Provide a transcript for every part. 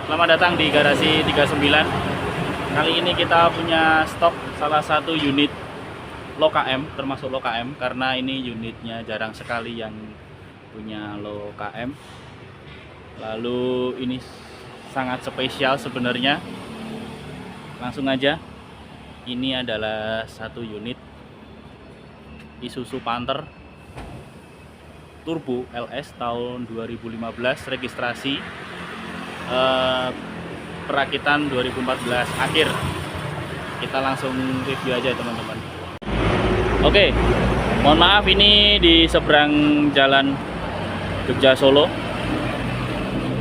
Selamat datang di Garasi 39. Kali ini kita punya stok salah satu unit low KM, termasuk low KM, karena ini unitnya jarang sekali yang punya low KM. Lalu ini sangat spesial sebenarnya. Langsung aja, ini adalah satu unit Isuzu Panther Turbo LS tahun 2015, registrasi perakitan 2014 akhir. Kita langsung review aja teman-teman. Oke, mohon maaf ini di seberang jalan Jogja Solo,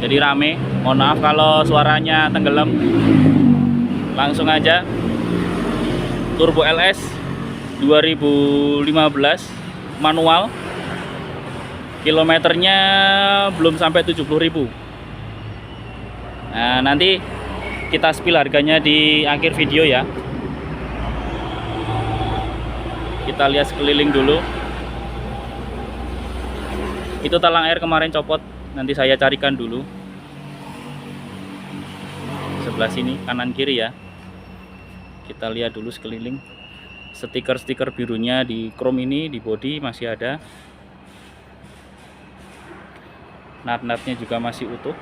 jadi rame. Mohon maaf kalau suaranya tenggelam. Langsung aja, Turbo LS 2015 manual, kilometernya belum sampai 70.000. Nah, nanti kita spill harganya di akhir video ya. Kita lihat sekeliling dulu. Itu talang air kemarin copot, nanti saya carikan dulu. Sebelah sini, kanan kiri ya. Kita lihat dulu sekeliling. Stiker-stiker birunya di chrome ini, di bodi masih ada. Nat-natnya juga masih utuh.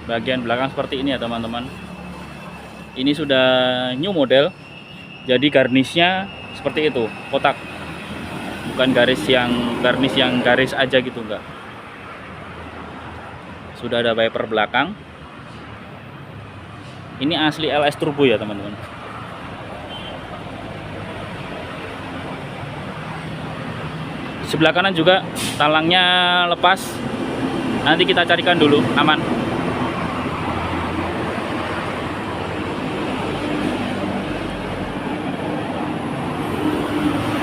Bagian belakang seperti ini ya teman-teman. Ini sudah new model, jadi garnisnya seperti itu, kotak, bukan garnis yang garis aja gitu, enggak. Sudah ada wiper belakang. Ini asli LS Turbo ya teman-teman. Sebelah kanan juga talangnya lepas, nanti kita carikan dulu, aman.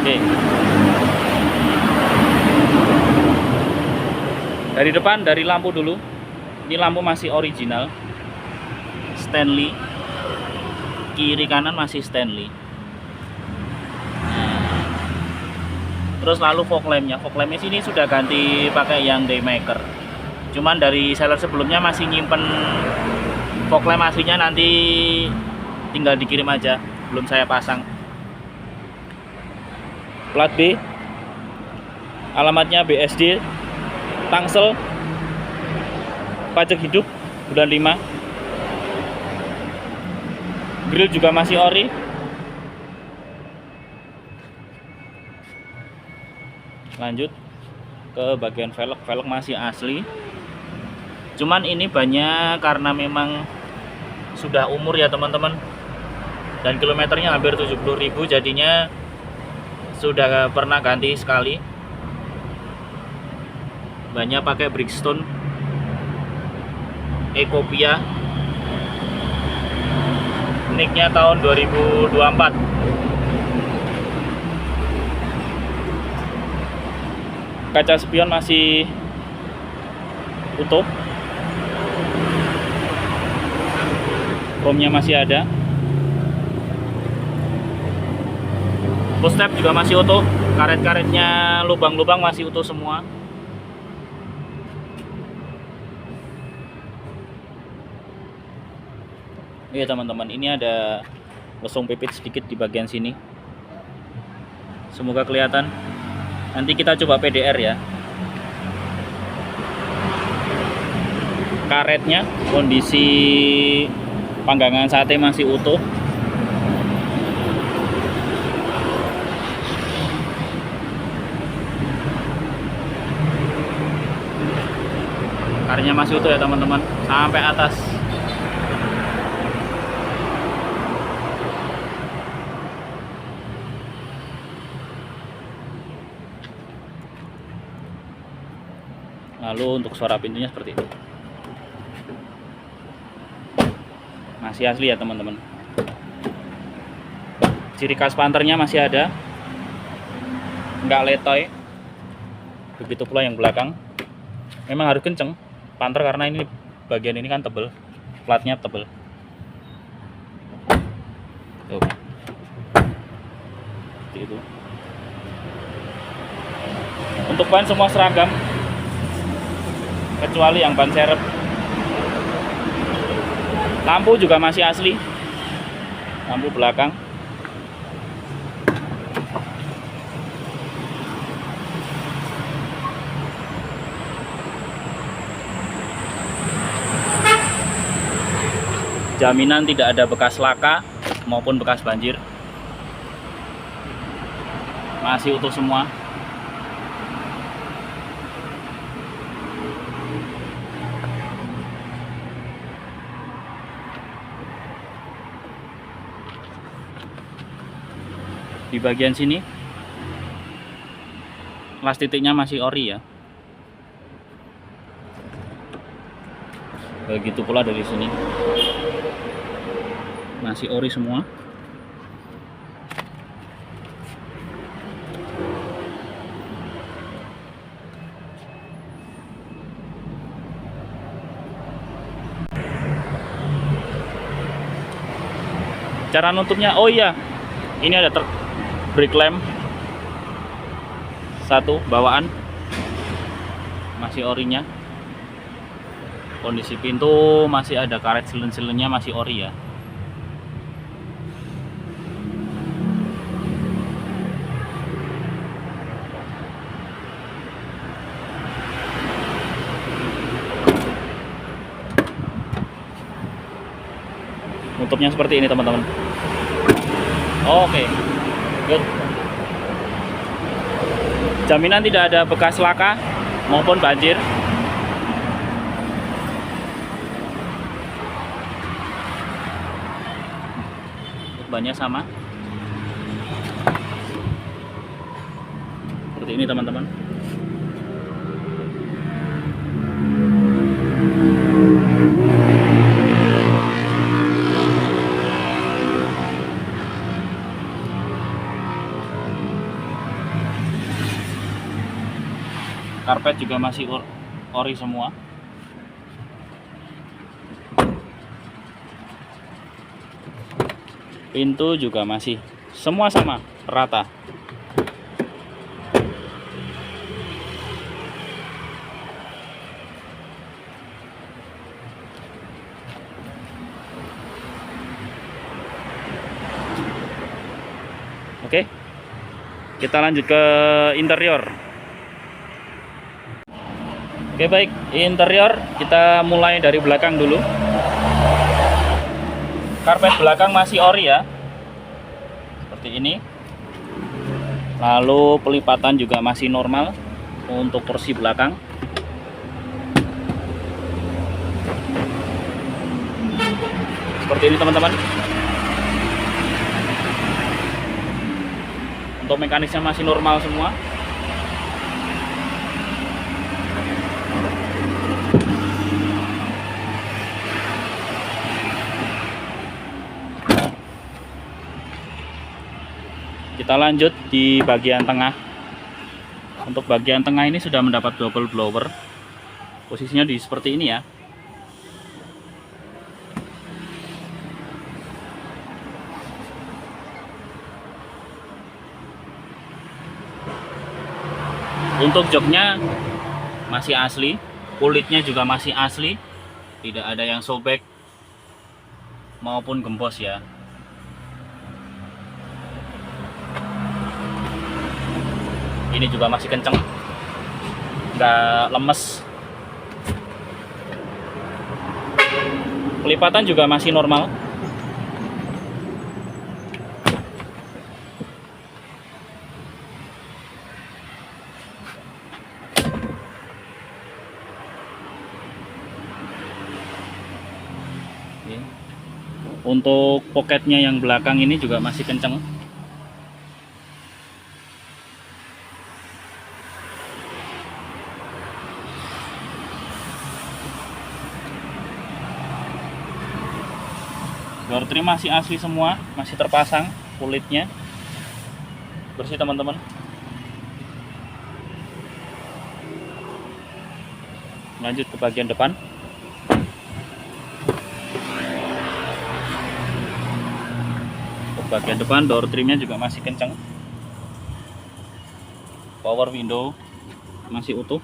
Oke. Dari depan, dari lampu dulu. Ini lampu masih original, Stanley. Kiri kanan masih Stanley. Terus lalu fog lampnya sini sudah ganti pakai yang Daymaker. Cuman dari seller sebelumnya masih nyimpen fog lamp aslinya, nanti tinggal dikirim aja, belum saya pasang. Plat B, alamatnya BSD, Tangsel, pajak hidup bulan 5. Grill juga masih ori. Lanjut ke bagian velg masih asli. Cuman ini banyak karena memang sudah umur ya teman-teman, dan kilometernya hampir 70.000, jadinya sudah pernah ganti sekali. Banyak pakai Bridgestone Ecopia, nicknya tahun 2024. Kaca spion masih utuh, chrome-nya masih ada. Footstep juga masih utuh, karet-karetnya lubang-lubang masih utuh semua. Iya teman-teman, ini ada lesung pipit sedikit di bagian sini. Semoga kelihatan. Nanti kita coba PDR ya. Karetnya kondisi panggangan sate masih utuh. Karetnya masih utuh ya teman-teman, sampai atas. Lalu untuk suara pintunya seperti ini, masih asli ya teman-teman. Ciri khas Panthernya masih ada, nggak letoy. Begitu pula yang belakang. Memang harus kenceng Panther karena ini bagian ini kan tebel, platnya tebel. Tuh. itu. Untuk ban semua seragam kecuali yang ban serep. Lampu juga masih asli, lampu belakang. Jaminan tidak ada bekas laka maupun bekas banjir, masih utuh semua. Di bagian sini las titiknya masih ori ya. Begitu pula dari sini masih ori semua. Cara nutupnya, oh iya, ini ada brake lamp satu bawaan masih orinya. Kondisi pintu masih ada karet silen-silennya, masih ori ya. Nutupnya seperti ini teman-teman. Oke, good. Jaminan tidak ada bekas laka maupun banjir. Bannya sama seperti ini teman-teman. Karpet juga masih ori semua. Pintu juga masih semua sama, rata. Oke, kita lanjut ke interior. Oke baik, interior kita mulai dari belakang dulu. Karpet belakang masih ori ya, seperti ini. Lalu pelipatan juga masih normal untuk kursi belakang. Seperti ini teman-teman. Untuk mekanisnya masih normal semua. Kita lanjut di bagian tengah. Untuk bagian tengah ini sudah mendapat double blower. Posisinya di seperti ini ya. Untuk joknya masih asli, kulitnya juga masih asli, tidak ada yang sobek maupun gembos ya. Ini juga masih kenceng, nggak lemes. Pelipatan juga masih normal. Untuk poketnya yang belakang ini juga masih kenceng. Door trim masih asli semua, masih terpasang kulitnya. Bersih teman-teman. Lanjut ke bagian depan. Bagian depan door trimnya juga masih kencang. power window masih utuh,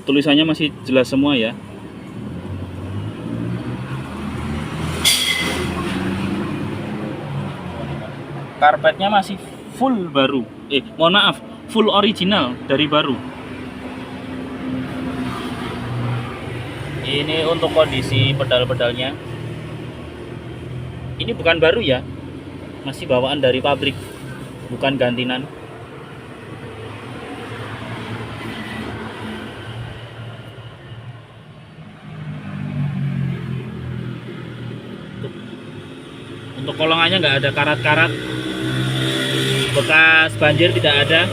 tulisannya masih jelas semua ya. Karpetnya masih full baru, mohon maaf, full original dari baru. Ini untuk kondisi pedal-pedalnya, ini bukan baru ya, masih bawaan dari pabrik, bukan gantinan. Untuk kolongannya nggak ada karat-karat, bekas banjir tidak ada.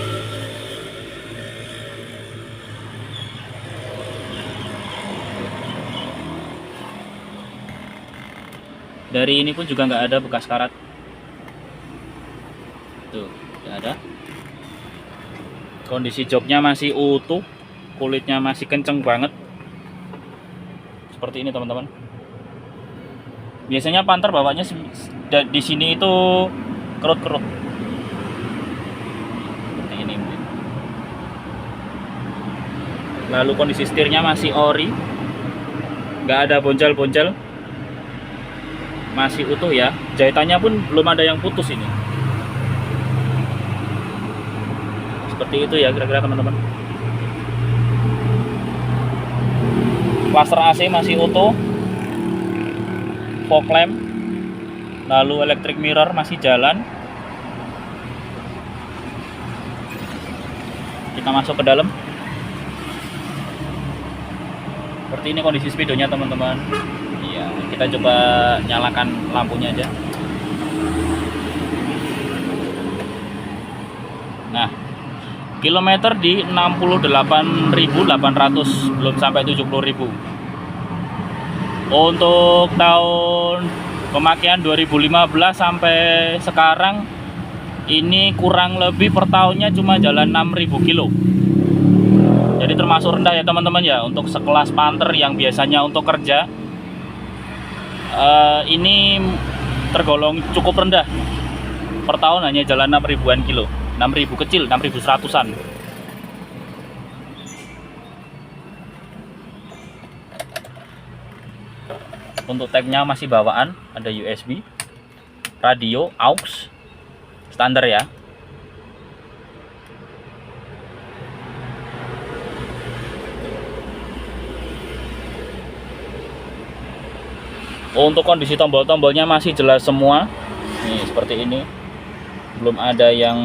Dari ini pun juga nggak ada bekas karat. Tuh, nggak ada. Kondisi joknya masih utuh, kulitnya masih kenceng banget. Seperti ini teman-teman. Biasanya Panther bawanya di sini itu kerut-kerut. Seperti ini. Lalu kondisi setirnya masih ori, nggak ada boncal-boncal, masih utuh ya. Jahitannya pun belum ada yang putus ini. Seperti itu ya kira-kira teman-teman. Cluster AC masih utuh, fog lamp, lalu electric mirror masih jalan. Kita masuk ke dalam. Seperti ini kondisi speedonya teman-teman. Iya, kita coba nyalakan lampunya aja. Nah, kilometer di 68.800, belum sampai 70.000. Untuk tahun pemakaian 2015 sampai sekarang ini kurang lebih per tahunnya cuma jalan 6.000 kilo. Jadi termasuk rendah ya teman-teman ya, untuk sekelas Panther yang biasanya untuk kerja. Ini tergolong cukup rendah. Per tahun hanya jalan 6.000-an kilo, 6.000 kecil, 6.100-an. Untuk tagnya masih bawaan, ada USB, radio, aux, standar ya. Untuk kondisi tombol-tombolnya masih jelas semua. Nih seperti ini, belum ada yang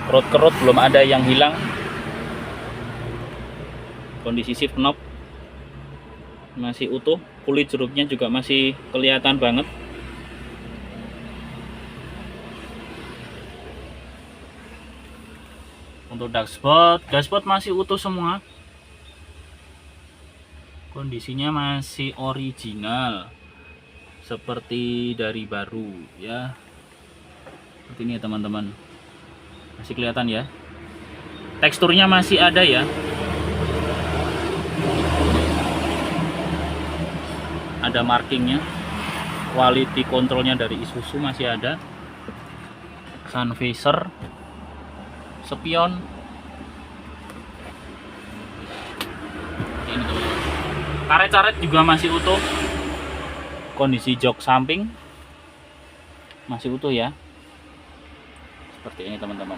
kerut-kerut, belum ada yang hilang. Kondisi shift knob masih utuh, kulit jeruknya juga masih kelihatan banget. Untuk dashboard masih utuh semua, kondisinya masih original seperti dari baru ya. Seperti ini ya teman-teman, masih kelihatan ya, teksturnya masih ada ya. Ada markingnya, quality controlnya dari Isuzu masih ada, sun visor, spion. Ini karet-karet juga masih utuh. Kondisi jok samping masih utuh ya. Seperti ini teman-teman.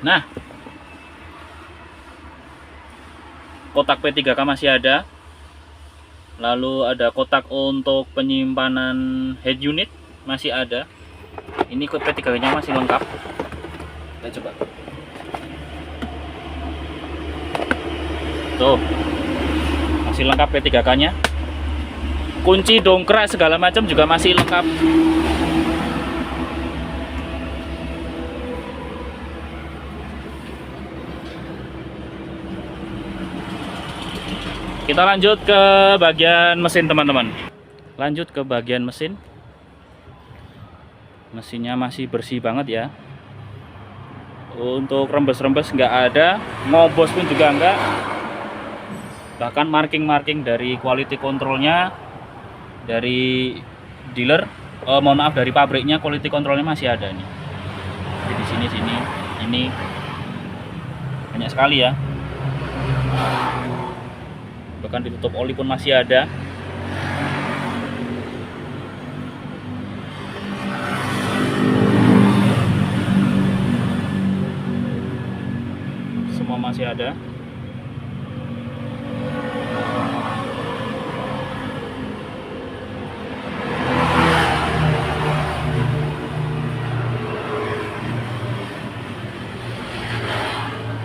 Nah, kotak P3K masih ada. Lalu ada kotak untuk penyimpanan head unit masih ada. Ini kode P3K-nya masih lengkap. Kita coba. Tuh, masih lengkap P3K-nya. Kunci dongkrak segala macam juga masih lengkap. Kita lanjut ke bagian mesin teman-teman. Lanjut ke bagian mesin. Mesinnya masih bersih banget ya. Untuk rembes-rembes nggak ada, ngobos pun juga nggak. Bahkan marking-marking dari quality controlnya dari dealer mohon maaf, dari pabriknya quality controlnya masih ada nih. Jadi di sini ini banyak sekali ya. Bahkan ditutup oli pun masih ada. Semua masih ada.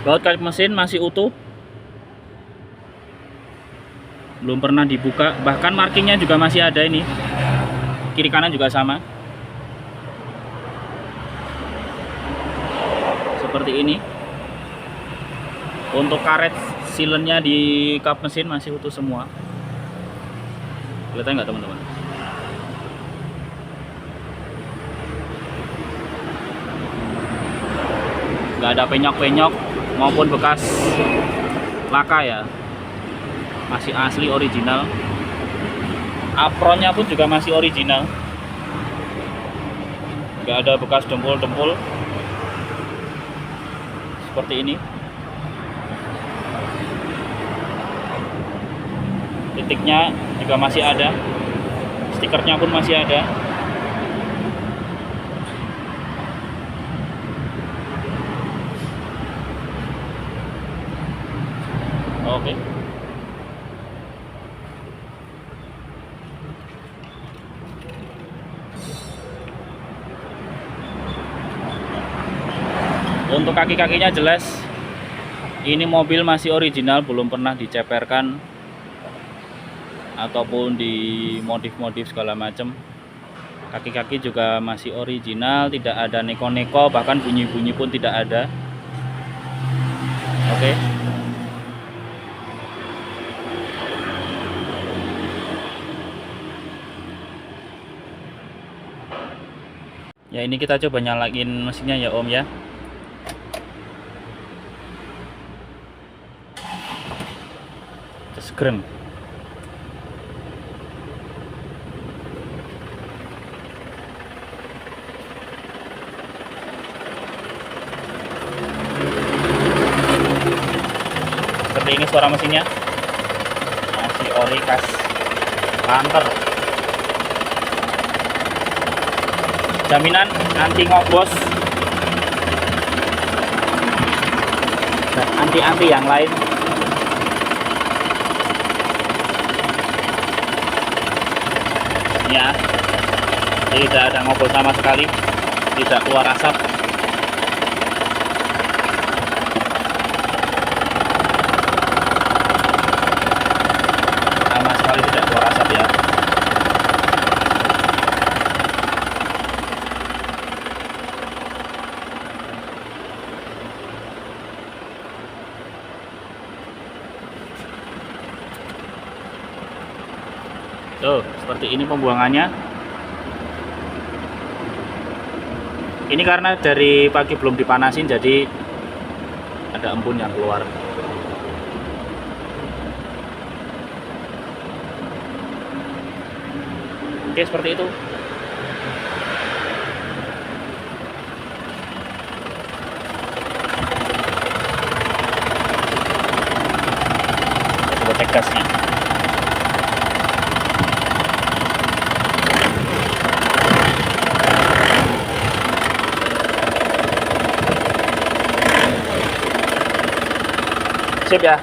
Baut kaki mesin masih utuh, belum pernah dibuka, bahkan markingnya juga masih ada ini, kiri kanan juga sama seperti ini. Untuk karet silennya di kap mesin masih utuh semua, kelihatan nggak teman-teman? Nggak ada penyok-penyok maupun bekas laka ya, masih asli original. Apronnya pun juga masih original, nggak ada bekas dempul-dempul seperti ini. Titiknya juga masih ada, stikernya pun masih ada. Oke. Untuk kaki-kakinya jelas, ini mobil masih original, belum pernah diceperkan ataupun dimodif-modif segala macam. Kaki-kaki juga masih original, tidak ada neko-neko, bahkan bunyi-bunyi pun tidak ada. Oke. Ya, ini kita coba nyalain mesinnya ya Om ya. Scream. Seperti ini suara mesinnya, masih ori khas Panther. Jaminan anti ngobos dan anti-anti yang lain. Ya, tidak ada ngobos sama sekali, tidak keluar asap. Sama sekali tidak keluar asap ya. Tuh, seperti ini pembuangannya. Ini karena dari pagi belum dipanasin, jadi ada embun yang keluar. Oke, seperti itu. Coba cek gasnya. Sip ya.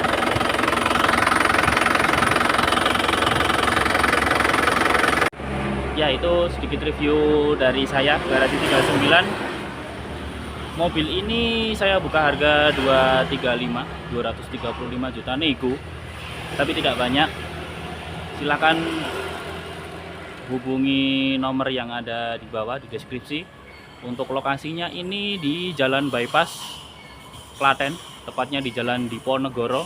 Ya, itu sedikit review dari saya, Garasi 39. Mobil ini saya buka harga 235 juta nego, tapi tidak banyak. Silakan hubungi nomor yang ada di bawah di deskripsi. Untuk lokasinya ini di Jalan Bypass Klaten, tepatnya di Jalan Diponegoro.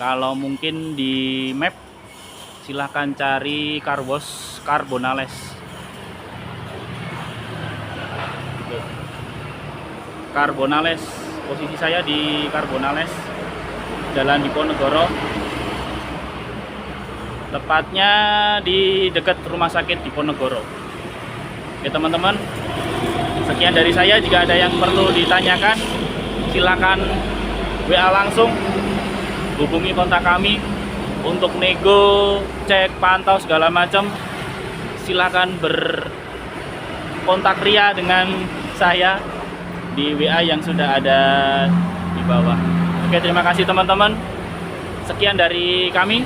Kalau mungkin di map silahkan cari Carwash Carbonales. Carbonales, posisi saya di Carbonales, Jalan Diponegoro. tepatnya di dekat rumah sakit Diponegoro. Oke teman-teman, sekian dari saya. Jika ada yang perlu ditanyakan, silakan WA langsung, hubungi kontak kami untuk nego, cek, pantau segala macam. Silakan berkontak ria dengan saya di WA yang sudah ada di bawah. Oke, terima kasih teman-teman. Sekian dari kami.